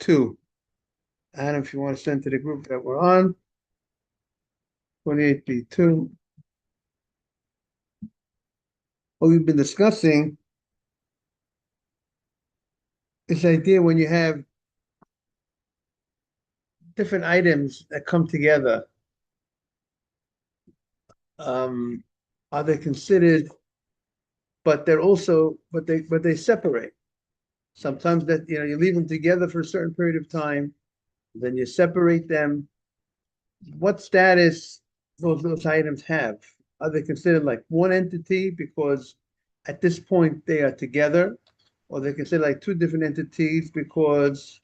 2. Adam, if you want to send to the group that we're on, 28B2. What we've been discussing this idea when you have different items that come together, are they considered, but they separate. Sometimes that you leave them together for a certain period of time, then you separate them. What status those items have? Are they considered like one entity because at this point they are together, or they considered like two different entities because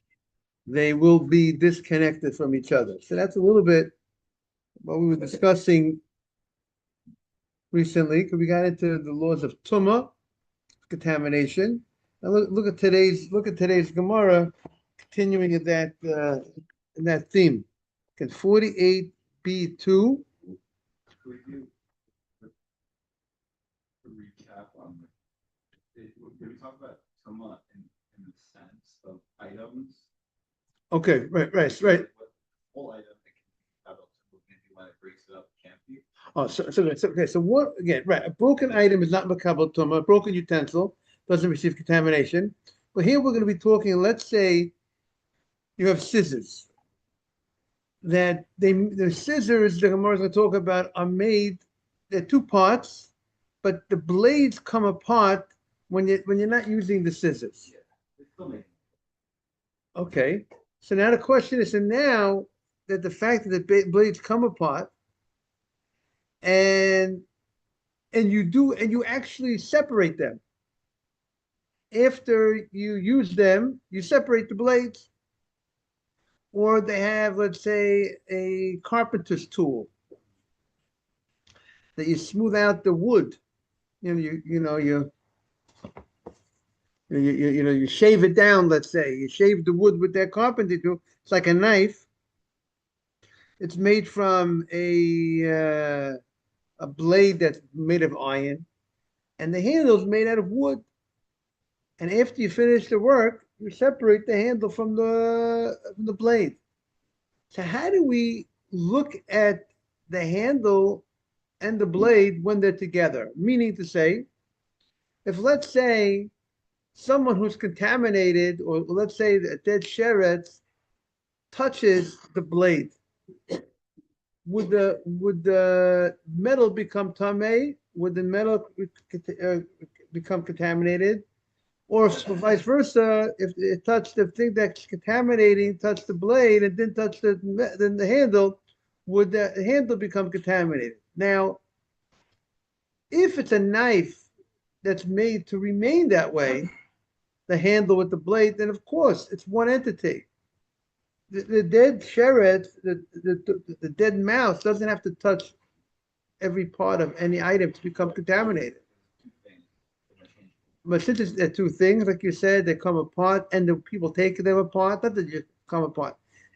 they will be disconnected from each other? So that's a little bit what we were discussing recently, because we got into the laws of tumah, contamination. Now look at today's Gemara, continuing in that theme. Can 48b2. Could we do a recap on did we talk about Tuma in the sense of items? Okay, right. What whole item that can be about maybe when it breaks it up can't be. Oh, okay. So what again? Right, a broken item is not makabel tuma. A broken utensil doesn't receive contamination. But here we're going to be talking. Let's say you have scissors. The scissors the Gemara is going to talk about are made. They're two parts, but the blades come apart when you're not using the scissors. Yeah, it's still making. Okay. So now the question is, and now that the fact that the blades come apart, and you actually separate them. After you use them, you separate the blades. Or they have, let's say, a carpenter's tool that you smooth out the wood. You shave it down. Let's say you shave the wood with that carpenter tool. It's like a knife. It's made from a blade that's made of iron, and the handle's made out of wood. And after you finish the work, you separate the handle from the blade. So how do we look at the handle and the blade when they're together? Meaning to say, if let's say someone who's contaminated, or let's say a dead sheretz touches the blade, would the metal become tamei? Would the metal become contaminated? Or vice versa, if it touched the thing that's contaminating, touched the blade, and didn't touch the handle, would the handle become contaminated? Now, if it's a knife that's made to remain that way, the handle with the blade, then of course it's one entity. The dead sheretz, the dead mouse doesn't have to touch every part of any item to become contaminated. But since it's two things, like you said, they come apart, and the people take them apart. Not that they come apart.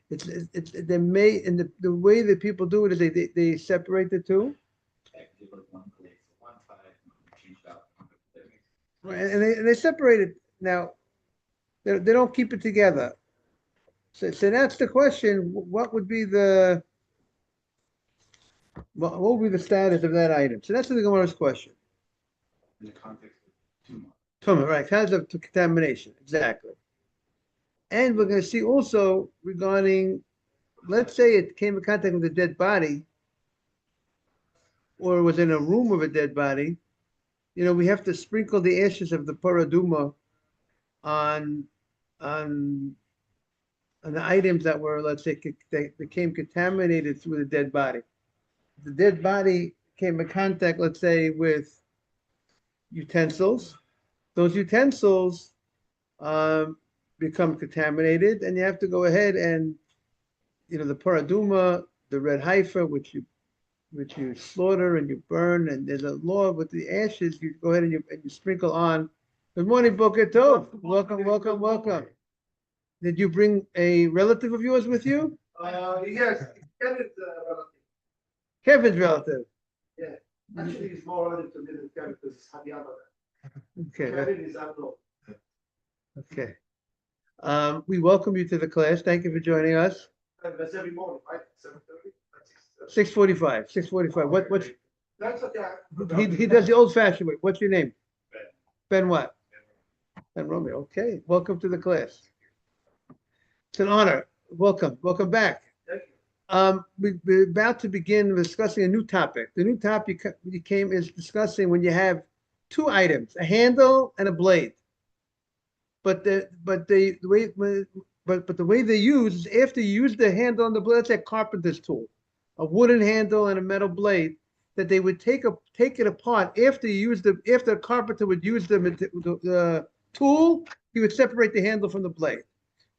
It's they may, and the way that people do it is they separate the two. Right, and they separate it. Now they don't keep it together. So that's the question. What would be the status of that item? So that's the Gemara's question. In the context of Tuma. Tumah, right? Concept of contamination, exactly. And we're going to see also regarding, let's say it came in contact with a dead body, or was in a room of a dead body. We have to sprinkle the ashes of the paraduma on the items that were, let's say, they became contaminated through the dead body. The dead body came in contact, let's say, with utensils. Those utensils become contaminated, and you have to go ahead and, the paraduma, the red heifer, which you slaughter and you burn, and there's a law with the ashes. You go ahead and you sprinkle on. Good morning, Boker Tov. Welcome. Did you bring a relative of yours with you? Yes, Kevin's relative. Kevin's relative. Yeah, actually, he's more relative to me than Kevin because Hadiyama. Okay. Kevin is unknown. Okay. We welcome you to the class. Thank you for joining us. And that's every morning, right? 7:30? 6:45. 6:45. What's That's okay. he does the old-fashioned way. What's your name? Ben what? Ben Romeo. Okay. Welcome to the class. It's an honor. Welcome. Welcome back. Thank you. We're about to begin discussing a new topic. The new topic is discussing when you have two items, a handle and a blade. But the way they use is after you use the handle and the blade, that's a carpenter's tool, a wooden handle and a metal blade, that they would take it apart after the carpenter would use the tool, he would separate the handle from the blade.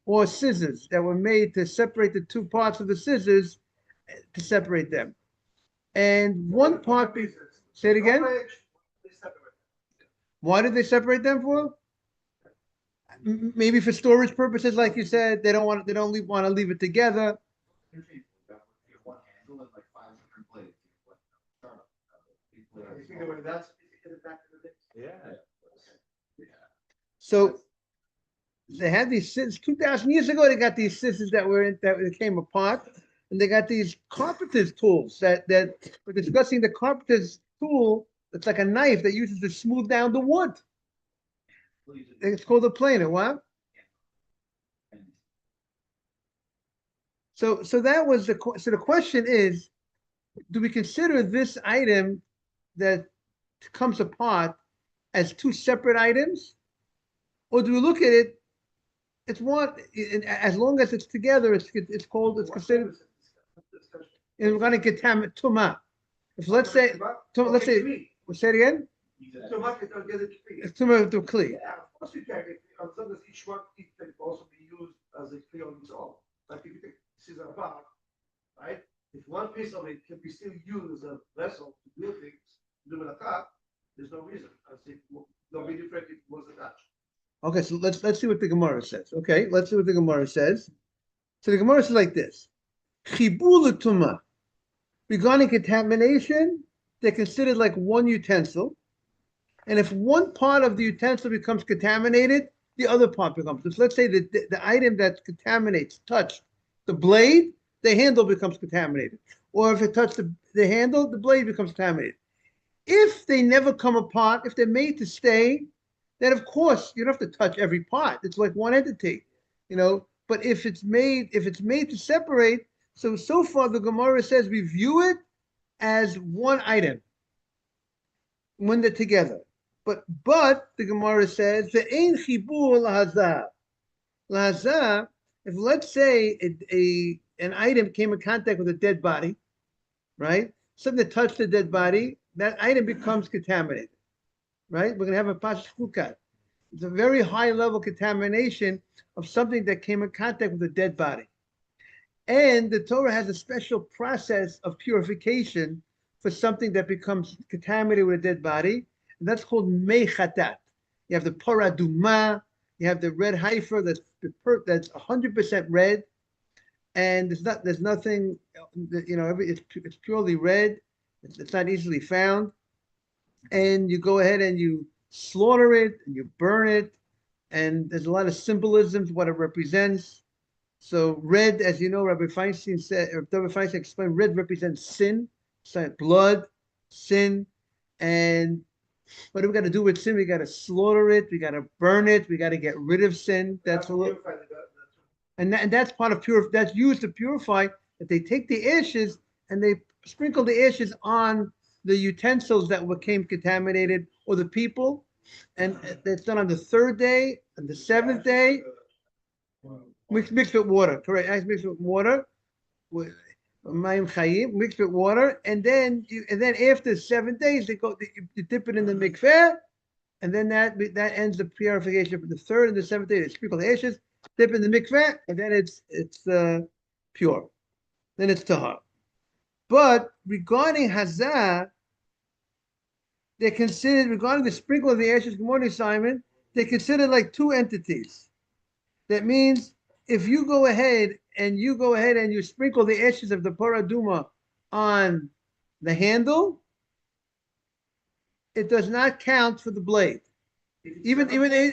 Or scissors that were made to separate the two parts of the scissors to separate them. And one part, say it again. Why did they separate them for? Maybe for storage purposes, like you said, they don't want to leave it together. One handle and like 500 blades. You think about that, back to the day? Yeah. So they had these scissors 2,000 years ago. They got these scissors that came apart, and they got these carpenter's tools that we're discussing. The carpenter's tool, it's like a knife that uses to smooth down the wood. It's called a planer. What? So the question is, do we consider this item that comes apart as two separate items, or do we look at it? It's one. As long as it's together, it's considered. And we're going to get tuma. If let's say, we'll say it again. So market or get it free. It's tuma to kli. Yeah, of course you can. As long as each one it can also be used as a free on its own. Like if you take scissor apart, right? If one piece of it can be still used as a vessel to do things, do it a cut, there's no reason. I think don't be different if it was attached. Okay, so let's see what the Gemara says. Okay, let's see what the Gemara says. So the Gemara says like this: Chibul tuma. Regarding contamination, they're considered like one utensil, and if one part of the utensil becomes contaminated, the other part becomes. So let's say that the item that contaminates touched the blade, the handle becomes contaminated, or if it touched the handle, the blade becomes contaminated. If they never come apart, if they're made to stay, then of course you don't have to touch every part. It's like one entity, But if it's made to separate, so far the Gemara says we view it as one item when they're together. But the Gemara says the ein chibur lahazah. Lahazah, if let's say an item came in contact with a dead body, right? Something that touched the dead body, that item becomes contaminated. Right? We're going to have a pashchukat. It's a very high level contamination of something that came in contact with a dead body. And the Torah has a special process of purification for something that becomes contaminated with a dead body. And that's called mechatat. You have the paraduma, you have the red heifer that's 100% red. And there's nothing, it's purely red. It's not easily found. And you go ahead and you slaughter it and you burn it, and there's a lot of symbolisms what it represents. So red, as you know, Rabbi Feinstein explained, red represents sin, blood, sin, and what do we got to do with sin? We got to slaughter it, we got to burn it, we got to get rid of sin. That's that's part of that's used to purify. That they take the ashes and they sprinkle the ashes on the utensils that became contaminated, or the people, and it's done on the third day and the seventh day. Mixed with water, correct? Mixed with water, mixed with water, and then after 7 days you dip it in the mikveh, and then that ends the purification for the third and the seventh day. They sprinkle the ashes, dip in the mikveh, and then it's pure. Then it's tahar. But regarding hazah, they're considered, regarding the sprinkle of the ashes, good morning, Simon, they're considered like two entities. That means if you go ahead and you sprinkle the ashes of the paraduma on the handle, it does not count for the blade. Even when they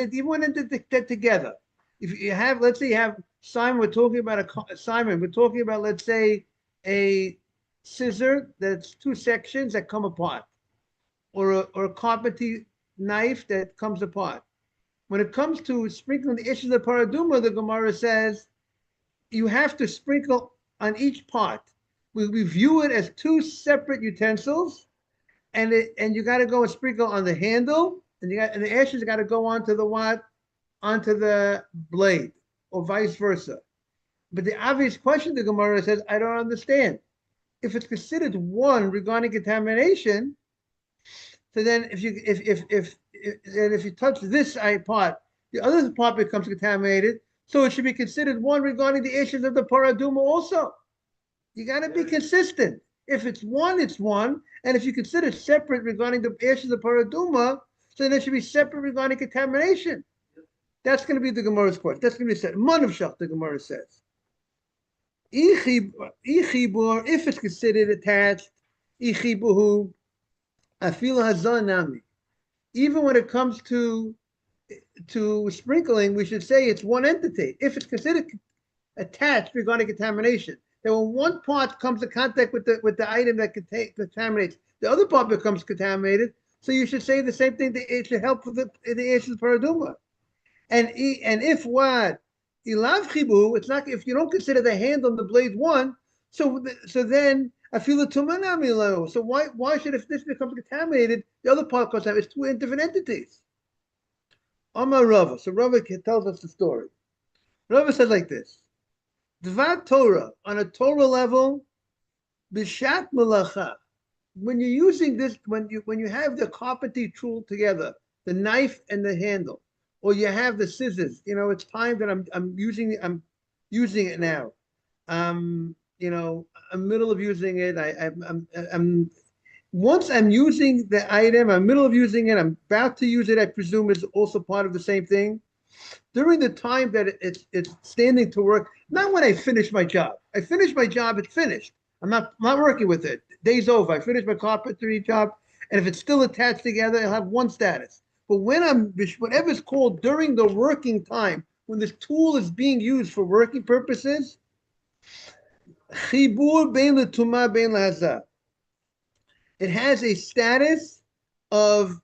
did that together. If you have, let's say you have Simon, we're talking about Simon, we're talking about, let's say, a scissor that's two sections that come apart, or a carpentry knife that comes apart. When it comes to sprinkling the issues of paraduma, the Gemara says you have to sprinkle on each part. We view it as two separate utensils, and you got to go and sprinkle on the handle, and the ashes got to go onto the what? Onto the blade, or vice versa. But the obvious question the Gemara says, I don't understand. If it's considered one regarding contamination, so then if you touch this part, the other part becomes contaminated. So it should be considered one regarding the issues of the paraduma also. You got to be consistent. If it's one, it's one. And if you consider separate regarding the issues of paraduma, so then it should be separate regarding contamination. That's going to be the Gemara's question. That's going to be said. Manavshach, the Gemara says. Ichibur, if it's considered attached, ichibuhu, afila hazanami. Even when it comes to sprinkling, we should say it's one entity. If it's considered attached regarding contamination, then when one part comes in contact with the item that contaminates, the other part becomes contaminated. So you should say the same thing. It should help with the issues paraduma. And if what ilav chibu, it's not if you don't consider the handle and the blade one. So then I feel the tumanamilo. So why should, if this becomes contaminated, the other part goes out? It's two different entities. Amar Rava. So Rava tells us the story. Rava says like this: Dvar Torah, on a Torah level, bishat malacha. When you're using this, when you have the carpentry tool together, the knife and the handle, or you have the scissors, it's time that I'm using it now. I'm middle of using it. I'm once I'm using the item, I'm middle of using it, I'm about to use it, I presume is also part of the same thing. During the time that it's standing to work, not when I finish my job. I finish my job, it's finished. I'm not working with it. Day's over. I finished my carpentry job, and if it's still attached together, it'll have one status. But whatever's called during the working time, when this tool is being used for working purposes, chibur bein l'tumah bein l'hazah. It has a status of,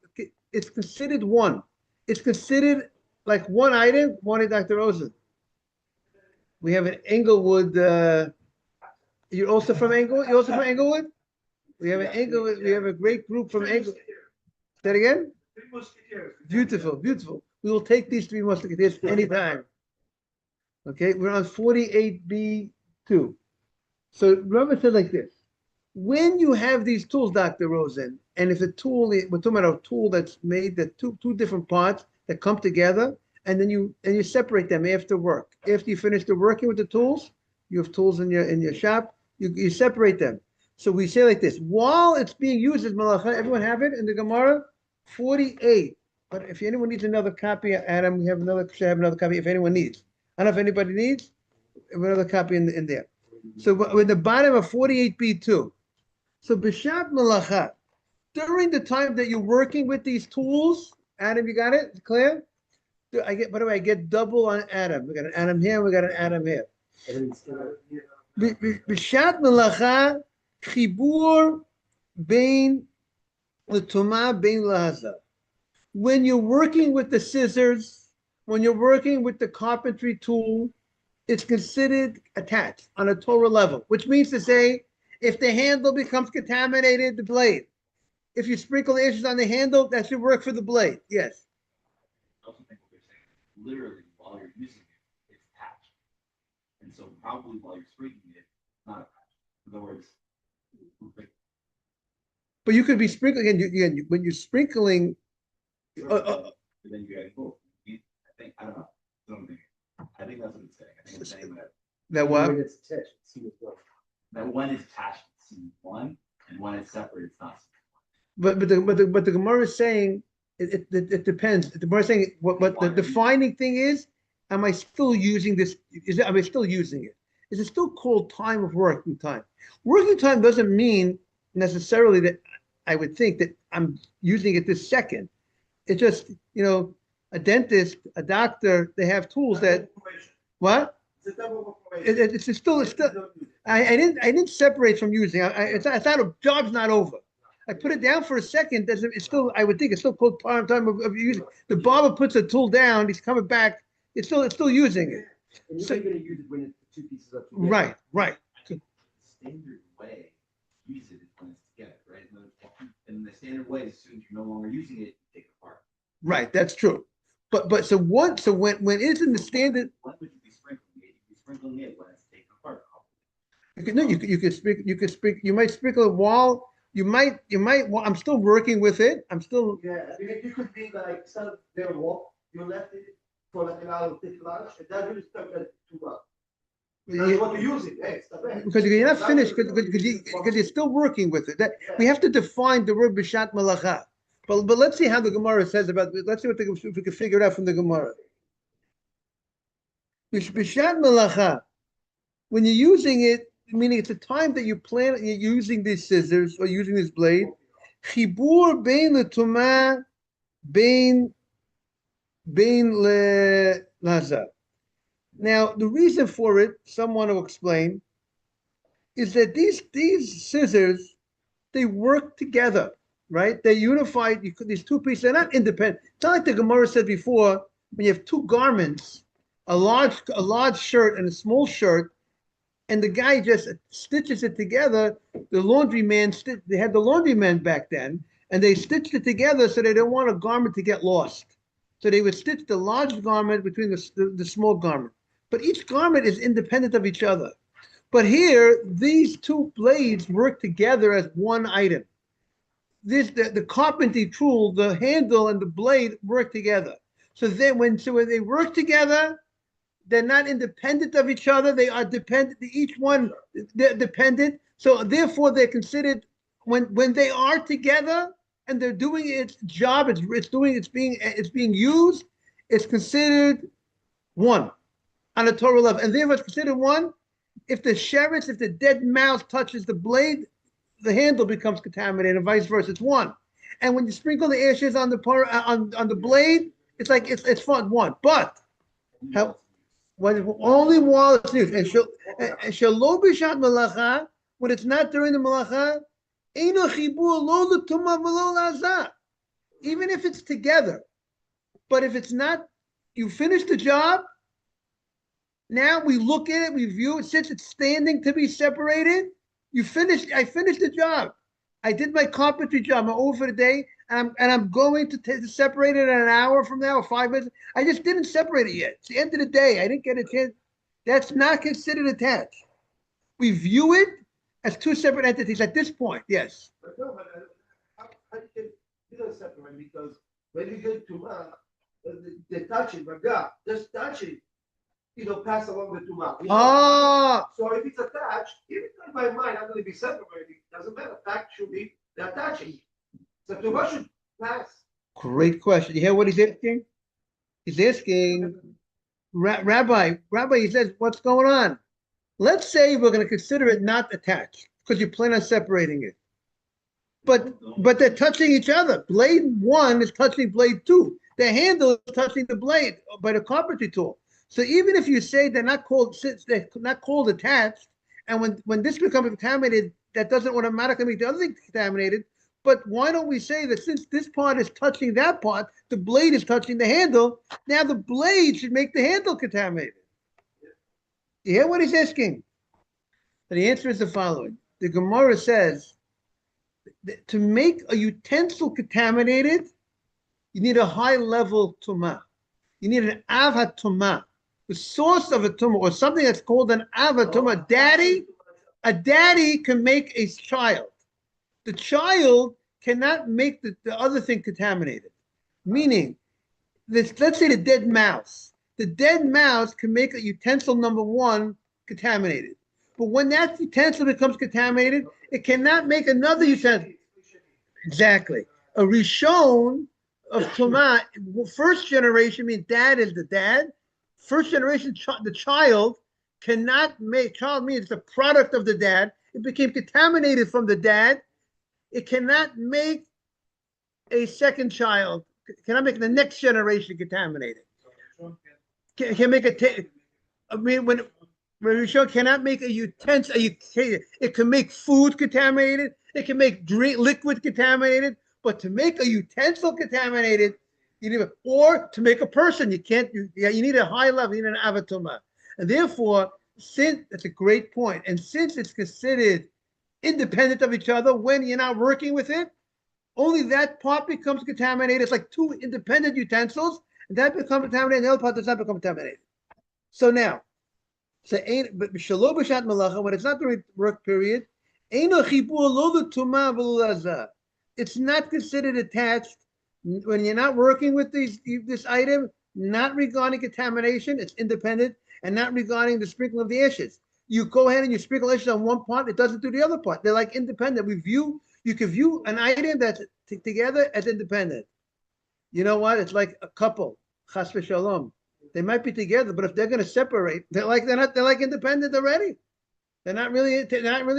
it's considered one. It's considered like one item. Morning, Dr. Rosen. We have an Englewood. You're also from Englewood? You're also from Englewood? We have an Englewood. We have a great group from Englewood. Say that again? Beautiful, beautiful. We will take these three musketeers anytime. Okay, we're on 48B2. So Reuven said like this: when you have these tools, Dr. Rosen, and if the tool, we're talking about a tool that's made that two different parts that come together, and then you separate them after work. After you finish the working with the tools, you have tools in your shop, you separate them. So we say like this: while it's being used as malacha, everyone have it in the Gemara 48. But if anyone needs another copy, Adam, we have should have another copy if anyone needs. I don't know if anybody needs. We have another copy in there. So we're at the bottom of 48B2. So Bishat Malacha, during the time that you're working with these tools, Adam, you got it? Clear? By the way, I get double on Adam. We got an Adam here, we got an Adam here. Bishat Malacha, Chibur Bein L'Tumah Bein L'Hazah. When you're working with the scissors, when you're working with the carpentry tool, it's considered attached on a Torah level, which means to say, if the handle becomes contaminated, the blade. If you sprinkle the ashes on the handle, that should work for the blade. Yes. I also think what they're saying, literally, while you're using it, it's attached. And so probably while you're sprinkling it, it's not attached. In other words, But you could be sprinkling, again, when you're sprinkling. but then you got both. I don't know. I think that's what it's saying. I think it's saying That what? When it's attached, it's C1. that when it's attached, it's C1, and when it's separate, it's not C1. But the Gemara is saying it depends. The Gemara is saying what the defining thing is. Am I still using this? Am I still using it? Is it still called time of working time? Working time doesn't mean necessarily that I would think that I'm using it this second. It just a dentist, a doctor, they have tools that, what? It's a type of information. It's still, I didn't separate from using. It's not a job's not over. I put it down for a second. It's still, I would think it's still called time of using. The barber puts the tool down. He's coming back. It's still using it. And you're So- only gonna use it when it's two pieces up together. Right, right. The standard way to use it is when it's together, right? And the standard way, as soon as you're no longer using it, you take it apart. Right, that's true. But so when it's in the standard, When would you be sprinkling it? You'd be sprinkling it when it's taken apart. you could sprinkle, you might sprinkle it while well, I'm still working with it. I'm still, Yeah, I mean, it could be like, instead of their walk, you left it for like an hour, take lunch, and then you start that too much. That's what you use it, hey, it's not bad. because you're not finished, because you're still working with it. We have to define the word b'shat malacha. But let's see how the Gemara says about it. Let's see if we can figure it out from the Gemara. B'shat malacha, when you're using it, meaning it's a time that you're using these scissors or using this blade. Chibur bein letumah bein le'laza. Now, the reason for it, someone will explain, is that these scissors, they work together, right? They're unified. These two pieces, they're not independent. It's not like the Gemara said before, when you have two garments, a large shirt and a small shirt, and the guy just stitches it together. The laundryman, they had the laundryman back then, and they stitched it together so they don't want a garment to get lost. So they would stitch the large garment between the small garment. But each garment is independent of each other. But here, these two blades work together as one item. The carpentry tool, the handle and the blade work together. So when they work together, they're not independent of each other. They are dependent. Each one, they're dependent. So therefore, they're considered when they are together and they're doing its job. It's being used. It's considered one on a Torah level, and therefore it's considered one. If the dead mouse touches the blade, the handle becomes contaminated, and vice versa. It's one. And when you sprinkle the ashes on the blade, it's like it's fun one. But only while it's used, and shelo b'shat malacha, when it's not during the malacha, eino chibur lo l'tumah v'lo l'azah. Even if it's together, but if it's not, you finish the job. Now we look at it, we view it, since it's standing to be separated. I finished the job. I did my carpentry job. I'm over the day, and I'm going to separate it in an hour from now or 5 minutes. I just didn't separate it yet. It's the end of the day. I didn't get a chance. That's not considered attached. We view it as two separate entities at this point. Yes. But no, how you don't separate, because when you get to the touching, but God, just touching, pass along the tumah. So if it's attached, even in my mind, I'm going to be separating. Doesn't matter. Factually, they're attaching. So tumah should pass. Great question. You hear what he's asking? He's asking, Rabbi, he says, what's going on? Let's say we're going to consider it not attached because you plan on separating it. But they're touching each other. Blade 1 is touching blade 2. The handle is touching the blade by the carpentry tool. So even if you say they're not called attached, and when this becomes contaminated, that doesn't automatically make the other thing contaminated. But why don't we say that since this part is touching that part, the blade is touching the handle, now the blade should make the handle contaminated. You hear what he's asking? And the answer is the following. The Gemara says that to make a utensil contaminated, you need a high level tumah. You need an ava tumah. The source of a tumah, or something that's called an ava tumah. A daddy can make a child. The child cannot make the other thing contaminated. Meaning, let's say the dead mouse. The dead mouse can make a utensil number 1 contaminated. But when that utensil becomes contaminated, it cannot make another utensil. Exactly. A rishon of tumah, first generation means dad is the dad. First generation, the child cannot make, child means the product of the dad. It became contaminated from the dad. It cannot make a second child cannot make the next generation contaminated. Can make I mean, when Rishon cannot make a utensil, it can make food contaminated, it can make liquid contaminated, but to make a utensil contaminated, you need, or to make a person, you can't. You need a high level, you need an avatuma, and therefore, since that's a great point, and since it's considered independent of each other, when you're not working with it, only that part becomes contaminated. It's like two independent utensils, and that becomes contaminated, and the other part does not become contaminated. So now, but shalom b'shat malacha, when it's not during work period, it's not considered attached when you're not working with this item, not regarding contamination, it's independent, and not regarding the sprinkling of the ashes. You go ahead and you sprinkle ashes on one part, it doesn't do the other part. They're like independent. You can view an item that's together as independent. You know what? It's like a couple, chas v'shalom. They might be together, but if they're going to separate, they're like independent already. They're not really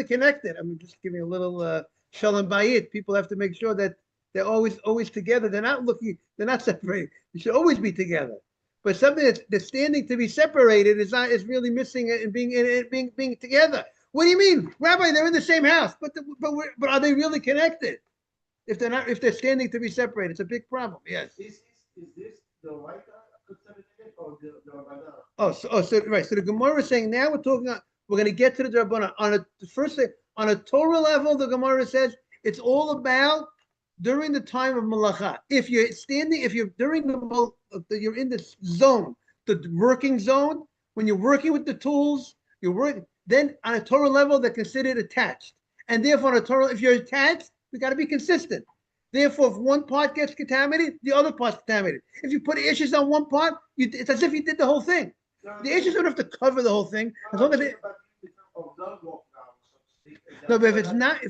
connected. I'm just giving a little shalom bayit. People have to make sure that they're always together. They're not separated. They should always be together. But something that's standing to be separated is really missing it and being together. What do you mean, Rabbi? They're in the same house, but are they really connected? If they're standing to be separated, it's a big problem. Yes. Is this the right contaminated or the banana? So right. So the Gemara is saying now we're going to get to the Rabbanan. The first thing, on a Torah level, the Gemara says it's all about during the time of malacha. If you're in this zone, the working zone, when you're working with the tools, then on a Torah level, they're considered attached. And therefore, on a Torah, if you're attached, we got to be consistent. Therefore, if one part gets contaminated, the other part's contaminated. If you put ashes on one part, it's as if you did the whole thing. The ashes don't have to cover the whole thing. As long as it. No, but if it's not.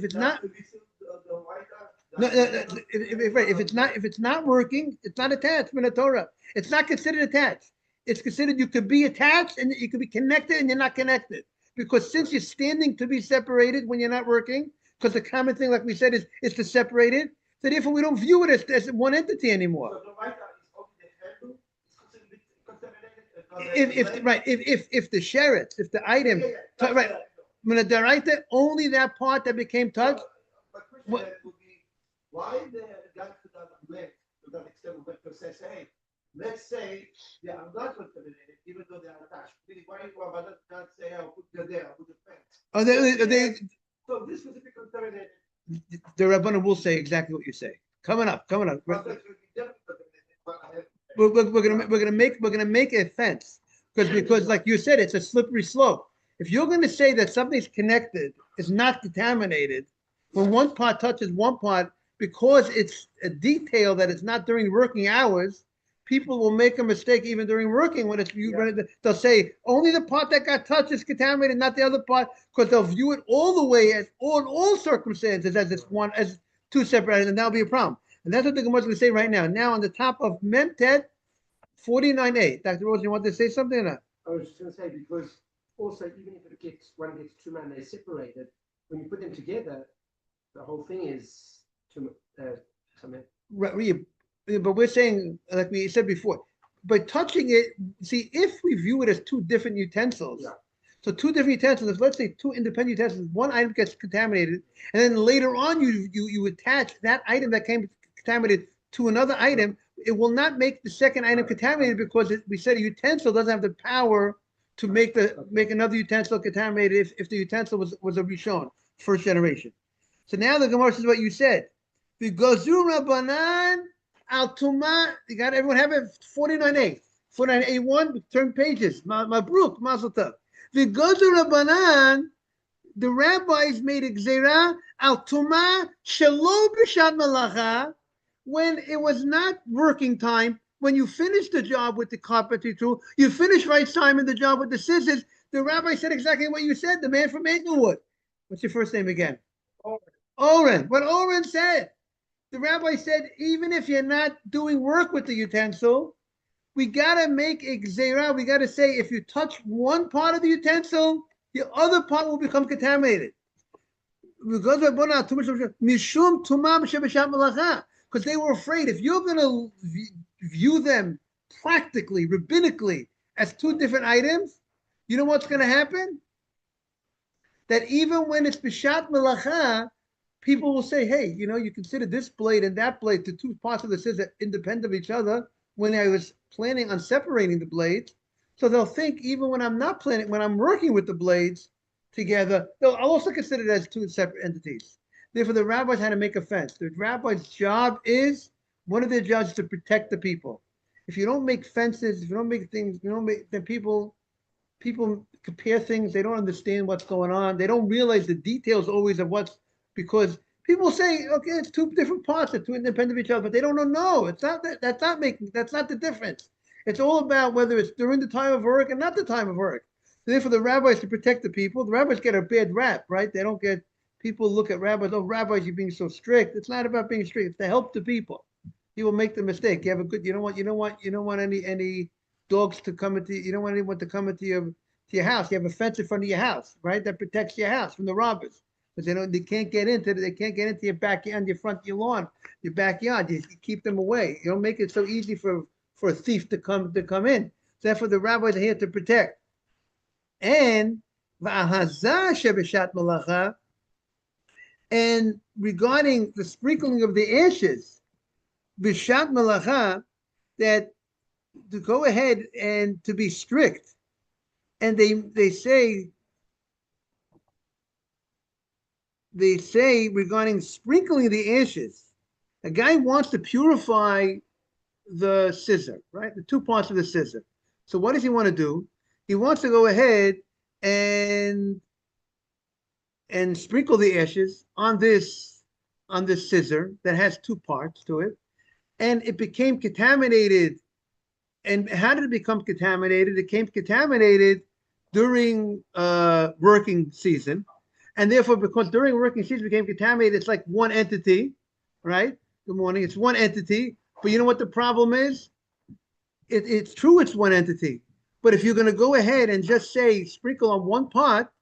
No, if it's not working, it's not attached in the Torah. It's not considered attached. It's considered you could be attached and you could be connected and you're not connected. Because since you're standing to be separated when you're not working, because the common thing, like we said, is to separate it. So therefore, we don't view it as one entity anymore. So the right is only the handle. If the sheretz, if the item, right, when the deraita, only that part that became touched. My question would be, why the guy to that extent of says, hey, let's say they are not contaminated, even though they are attached. Why not say, I'll put the there, I'll put the fence? So this specific contaminated. The Rabbanan will say exactly what you say. Coming up. We're gonna make a fence because like you said, it's a slippery slope. If you're going to say that something's connected, it's not contaminated, when one part touches one part, because it's a detail that it's not during working hours, people will make a mistake even during working when they'll say only the part that got touched is contaminated, not the other part, because they'll view it all the way as all circumstances as two separate items, and that'll be a problem. And that's what the Gemara is going to say right now. Now on the top of Memtet 49a. Dr. Rose, you want to say something or not? I was just going to say, because also even if one gets two and they're separated, when you put them together, the whole thing is something. Right, but we're saying, like we said before, by touching it, see, if we view it as two different utensils, so two different utensils, let's say two independent utensils, one item gets contaminated, and then later on you attach that item that came contaminated to another item, it will not make the second item contaminated because we said a utensil doesn't have the power to make another utensil contaminated if the utensil was a Rishon, first generation. So now the Gemara says what you said. The Gazur Rabbanan Al Tuma, everyone have it? 49a. 49a1, turn pages. Mabruk, Mazel Tov. The Gazur Rabbanan, the rabbis made a gzera Al Tuma Shalom B'Shat Malacha, when it was not working time, when you finished the job with the carpentry tool, you finished right time in the job with the scissors, the rabbi said exactly what you said, the man from Englewood. What's your first name again? Oren. What Oren said. The rabbi said, even if you're not doing work with the utensil, we got to make a gzera. We got to say, if you touch one part of the utensil, the other part will become contaminated. because they were afraid if you're going to view them practically, rabbinically, as two different items, you know what's going to happen? That even when it's Bishat Melacha, people will say, hey, you consider this blade and that blade, the two parts of the scissor independent of each other when I was planning on separating the blades. So they'll think even when I'm not planning, when I'm working with the blades together, I'll also consider it as two separate entities. Therefore, the rabbis had to make a fence. The rabbi's job is, one of their jobs is to protect the people. If you don't make fences, if you don't make things, then people compare things. They don't understand what's going on. They don't realize the details always of because people say, okay, it's two different parts, they're two independent of each other, but they don't know. No, it's not that. That's not the difference. It's all about whether it's during the time of work and not the time of work. Therefore, the rabbis to protect the people. The rabbis get a bad rap, right? They don't get people look at rabbis. Oh, rabbis, you're being so strict. It's not about being strict. It's to help the people. You will make the mistake. You have a good. You don't want any dogs to come into. You don't want anyone to come into your house. You have a fence in front of your house, right? That protects your house from the robbers. Because they can't get into your backyard, your front, your lawn, your backyard. You keep them away. You don't make it so easy for a thief to come in. Therefore, the rabbis are here to protect. And and regarding the sprinkling of the ashes, Bishat Malacha, that to go ahead and to be strict. And they say regarding sprinkling the ashes, a guy wants to purify the scissor, right? The two parts of the scissor. So what does he want to do? He wants to go ahead and sprinkle the ashes on this scissor that has two parts to it, and it became contaminated. And how did it become contaminated? It became contaminated during working season. And therefore, because during working season it became contaminated, it's like one entity, right? Good morning. It's one entity. But you know what the problem is? It's true it's one entity. But if you're going to go ahead and just say sprinkle on one part,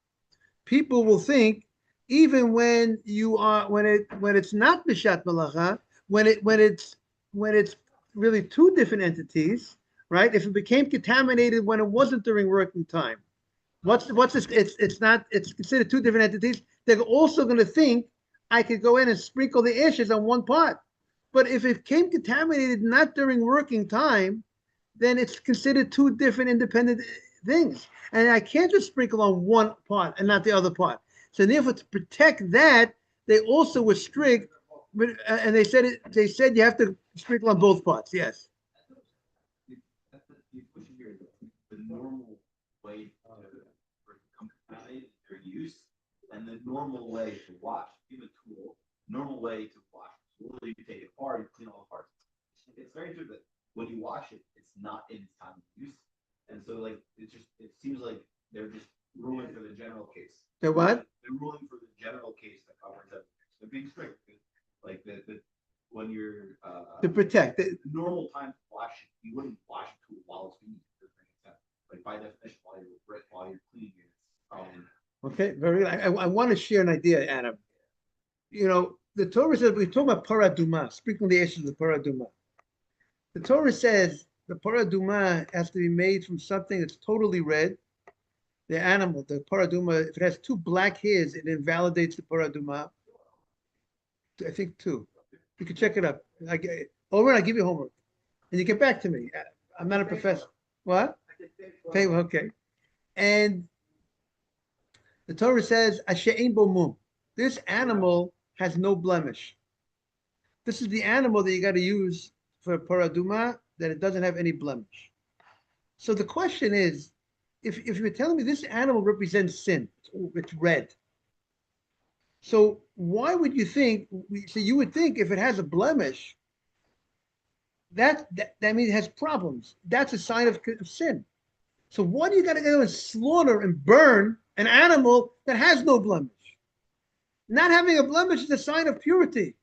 people will think, even when it's not Bishat Malacha, when it's really two different entities, right? If it became contaminated when it wasn't during working time, what's this? It's considered two different entities. They're also going to think I could go in and sprinkle the ashes on one pot. But if it came contaminated not during working time, then it's considered two different independent things. And I can't just sprinkle on one part and not the other part. So therefore, to protect that, they also were strict, and they said you have to sprinkle on both parts. Yes. The normal way for contaminated their use, and the normal way to wash. Give a tool, normal way to wash. Literally, you take it apart, you clean all the parts. It's very true that when you wash it, it's not in its time of use, and so like it seems like they're just ruling for the general case. They're what? They're ruling for the general case that covers everything. They're being strict. Like the when you're To protect the normal time to wash it, you wouldn't wash a tool while it's being used. Like by definition, while you're cleaning it. Okay, very. I want to share an idea, Adam. The Torah says we talk about paraduma, sprinkling the ashes of the paraduma. The Torah says the paraduma has to be made from something that's totally red. The animal, the paraduma, if it has two black hairs, it invalidates the paraduma. I think two. You can check it up. I'll give you homework, and you get back to me. I'm not a professor. What? Okay. And the Torah says, "Ashe'en bo mum." This animal has no blemish. This is the animal that you got to use for paraduma, that it doesn't have any blemish. So the question is, if you're telling me this animal represents sin, it's red. So why would you think? So you would think if it has a blemish, that means it has problems. That's a sign of sin. So why do you got to go and slaughter and burn an animal that has no blemish? Not having a blemish is a sign of purity.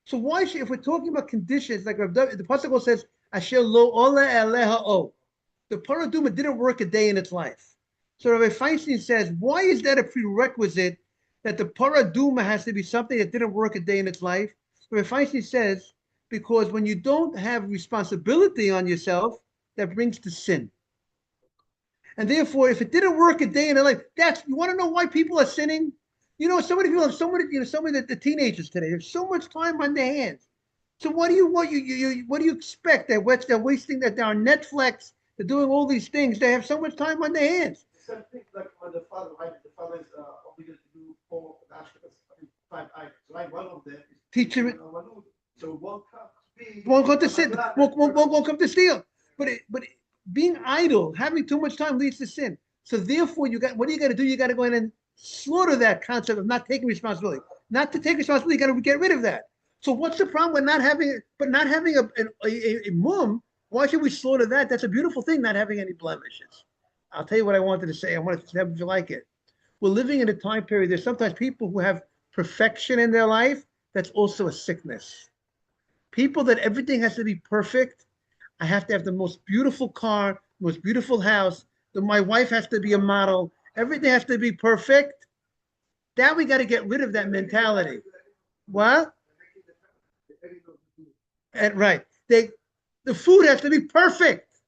So why should, if we're talking about conditions, like the pasuk says, "Asher lo ole eleha o," the paraduma didn't work a day in its life. So Rabbi Feinstein says, why is that a prerequisite that the paraduma has to be something that didn't work a day in its life? Rabbi Feinstein says, because when you don't have responsibility on yourself, that brings to sin. And therefore, if it didn't work a day in their life, you want to know why people are sinning? So many people have so many the teenagers today have so much time on their hands. So what do you expect? They're wasting that they're on Netflix, they're doing all these things. They have so much time on their hands. Same thing like when the father, right? The father is obligated to do 4 5 items, right? One of them is Teacher, so one comes to be won't go to sin, won't come to steal. But being idle, having too much time leads to sin. So therefore, what do you got to do? You got to go in and slaughter that concept of not taking responsibility. Not to take responsibility, you got to get rid of that. So what's the problem with not having a mum? Why should we slaughter that? That's a beautiful thing, not having any blemishes. I'll tell you what I wanted to say. I wanted to have you like it. We're living in a time period. There's sometimes people who have perfection in their life. That's also a sickness. People that everything has to be perfect. I have to have the most beautiful car, most beautiful house. My wife has to be a model. Everything has to be perfect. That we got to get rid of that mentality. What? And right. The food has to be perfect.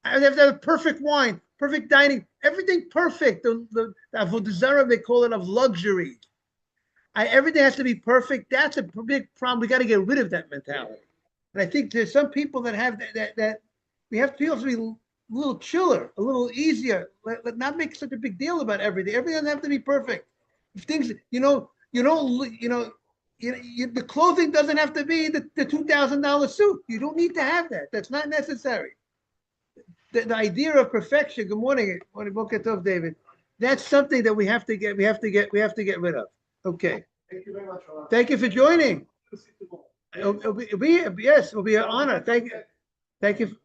They have to have perfect wine, perfect dining, everything perfect. The avodah zarah, they call it, of luxury. Everything has to be perfect. That's a big problem. We got to get rid of that mentality. And I think there's some people that have that we have to be a little chiller, a little easier. Let not make such a big deal about everything. Everything doesn't have to be perfect. If things, the clothing doesn't have to be the $2,000 suit. You don't need to have that. That's not necessary. The idea of perfection. Good morning, Boker Tov, David. That's something that we have to get rid of. Okay. Thank you very much. Thank you for joining. It'll be an honor. Thank you.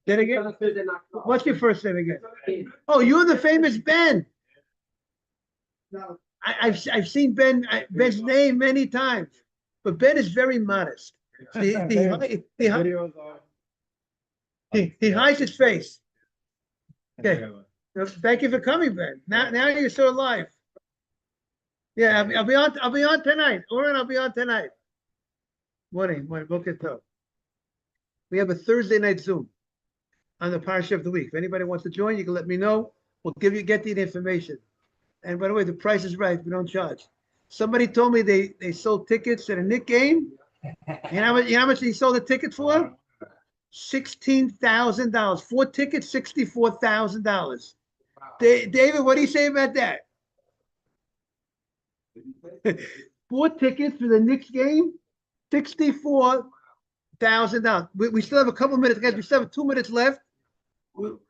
Then again, what's your first name again? Oh, you're the famous Ben. I've seen Ben's name many times, but Ben is very modest. He hides his face. Okay. Thank you for coming, Ben. Now you're still alive. Yeah, I'll be on tonight. Oren, I'll be on tonight. Morning, Boker Tov. We have a Thursday night Zoom on the Parsha of the week. If anybody wants to join, you can let me know. We'll get the information. And by the way, the price is right. We don't charge. Somebody told me they sold tickets at a Knick game. You know how much they sold the tickets for? $16,000. 4 tickets, $64,000. David, what do you say about that? 4 tickets for the Knicks game, $64,000. We still have a couple minutes, guys. We still have 2 minutes left. So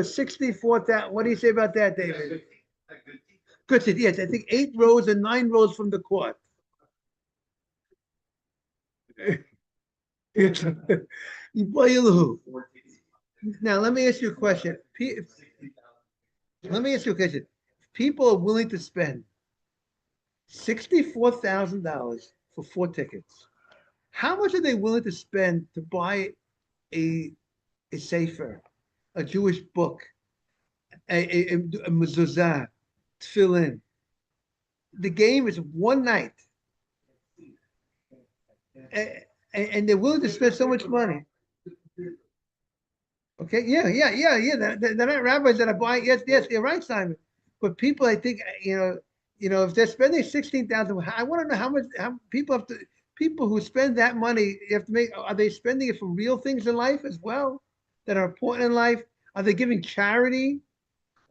64,000. What do you say about that, David? Good. Yes, I think 8 rows and 9 rows from the court. Now let me ask you a question. People are willing to spend $64,000 for 4 tickets. How much are they willing to spend to buy a sefer, a Jewish book, a mezuzah, tefillin? The game is one night, and they're willing to spend so much money. Okay, yeah. They're not rabbis that are buying. Yes, you're right, Simon. But people, I think, if they're spending $16,000, I want to know how people who spend that money, you have to make. Are they spending it for real things in life as well that are important in life? Are they giving charity?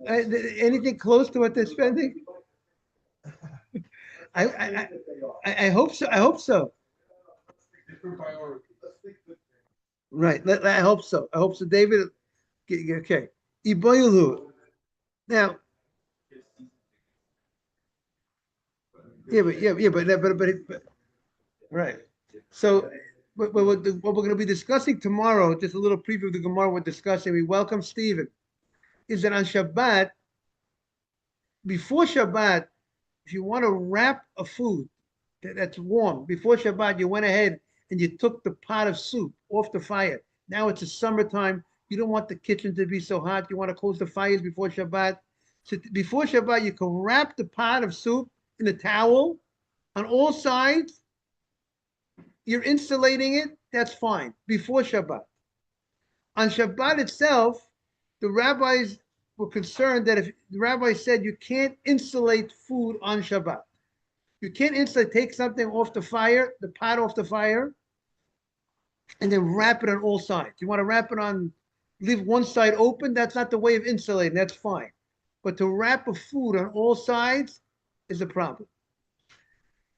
Anything close to what they're spending? I hope so. I hope so. Right. I hope so. David. Okay. Iboyulu. Now. But right. So, what we're going to be discussing tomorrow, just a little preview of the Gemara we're discussing. We welcome Stephen. Is that on Shabbat? Before Shabbat, if you want to wrap a food that's warm, before Shabbat, you went ahead and you took the pot of soup off the fire. Now it's a summertime. You don't want the kitchen to be so hot. You want to close the fires before Shabbat. So before Shabbat, you can wrap the pot of soup in a towel on all sides, you're insulating it, that's fine, before Shabbat. On Shabbat itself, the rabbis were concerned that if the rabbi said you can't insulate food on Shabbat, you can't insulate, take something off the fire, the pot off the fire, and then wrap it on all sides. You want to wrap it on, leave one side open, that's not the way of insulating, that's fine. But to wrap a food on all sides is a problem.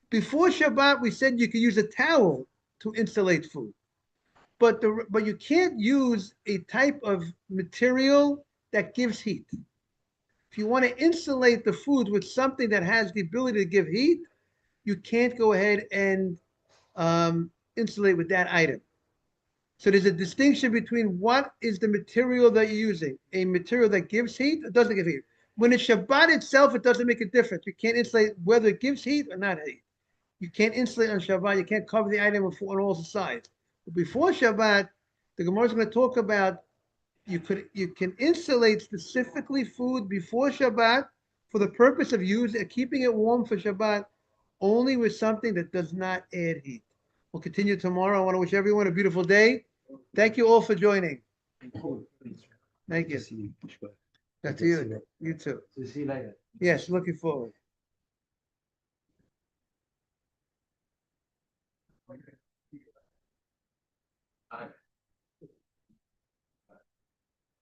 Before Shabbat, we said you could use a towel to insulate food. But you can't use a type of material that gives heat. If you want to insulate the food with something that has the ability to give heat, you can't go ahead and insulate with that item. So there's a distinction between what is the material that you're using. A material that gives heat or doesn't give heat. When it's Shabbat itself, it doesn't make a difference. You can't insulate whether it gives heat or not heat. You can't insulate on Shabbat. You can't cover the item on all sides. But before Shabbat, the Gemara is going to talk about you can insulate specifically food before Shabbat for the purpose of keeping it warm for Shabbat, only with something that does not add heat. We'll continue tomorrow. I want to wish everyone a beautiful day. Thank you all for joining. Thank you. That's you. You too. See you later. Yes, looking forward.